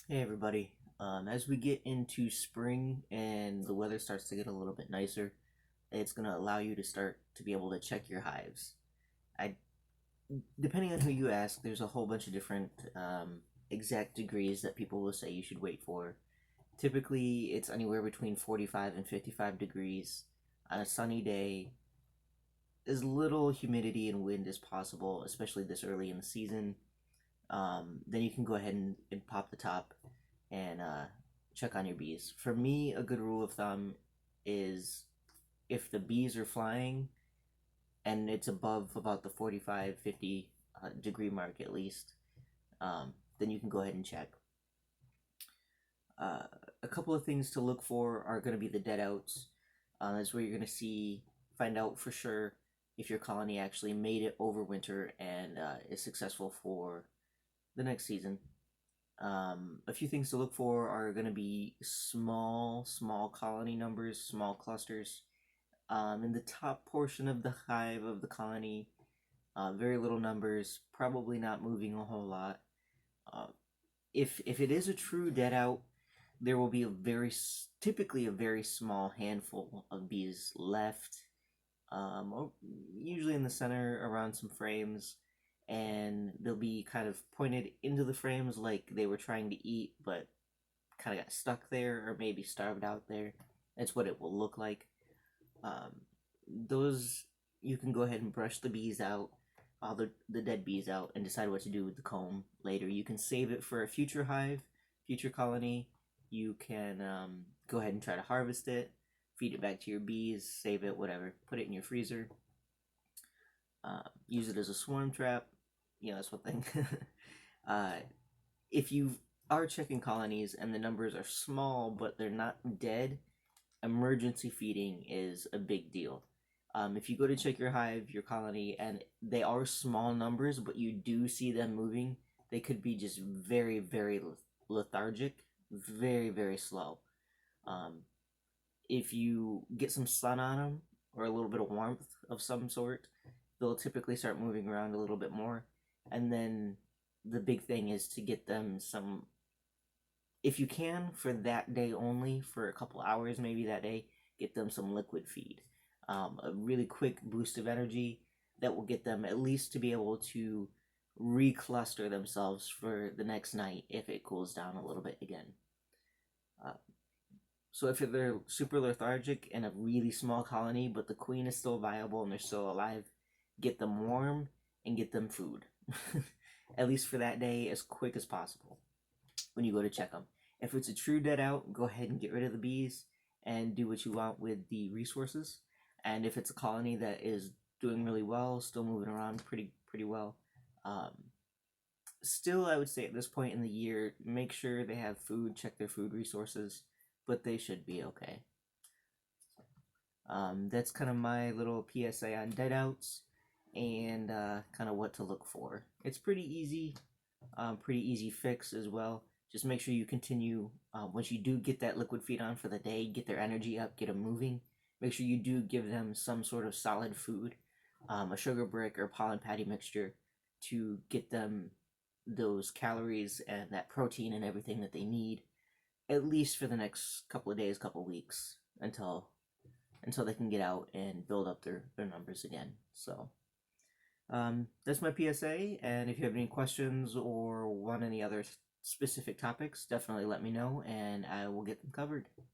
Hey everybody. As we get into spring and the weather starts to get a little bit nicer, it's going to allow you to start to be able to check your hives. I, Depending on who you ask, there's a whole bunch of different exact degrees that people will say you should wait for. Typically, it's anywhere between 45 and 55 degrees on a sunny day, as little humidity and wind as possible, especially this early in the season. Then you can go ahead and pop the top and check on your bees. For me, a good rule of thumb is if the bees are flying and it's above about the 45, 50 degree mark at least, then you can go ahead and check. Uh, a couple of things to look for are going to be the dead outs. That's where you're going to find out for sure if your colony actually made it over winter and is successful for the next season. A few things to look for are going to be small colony numbers, small clusters. In the top portion of the hive of the colony, very little numbers, probably not moving a whole lot. Uh, if it is a true dead out, there will be typically a very small handful of bees left, usually in the center around some frames, and they'll be kind of pointed into the frames like they were trying to eat but kind of got stuck there or maybe starved out there. That's what it will look like. Those you can go ahead and brush the bees out, all the dead bees out, and decide what to do with the comb later. You can save it for a future hive, future colony. You can go ahead and try to harvest it, feed it back to your bees, save it, whatever. Put it in your freezer. Use it as a swarm trap. That's one thing. uh, if you are checking colonies and the numbers are small but they're not dead, emergency feeding is a big deal. If you go to check your hive, your colony, and they are small numbers, but you do see them moving, they could be just very, very lethargic, very, very slow. If you get some sun on them or a little bit of warmth of some sort, they'll typically start moving around a little bit more. And then the big thing is to get them some, if you can, for that day only, for a couple hours maybe that day, get them some liquid feed. A really quick boost of energy that will get them at least to be able to recluster themselves for the next night if it cools down a little bit again. So if they're super lethargic in a really small colony, but the queen is still viable and they're still alive, get them warm and get them food. At least for that day, as quick as possible when you go to check them. If it's a true dead out, go ahead and get rid of the bees and do what you want with the resources. And if it's a colony that is doing really well, still moving around pretty well, still I would say at this point in the year, make sure they have food, check their food resources, but they should be okay. That's kind of my little PSA on dead outs and kind of what to look for. It's pretty easy fix as well. Just make sure you continue, once you do get that liquid feed on for the day, get their energy up, get them moving. Make sure you do give them some sort of solid food, a sugar brick or pollen patty mixture to get them those calories and that protein and everything that they need, at least for the next couple of days, couple of weeks, until they can get out and build up their numbers again. So that's my PSA, and if you have any questions or want any other specific topics, definitely let me know and I will get them covered.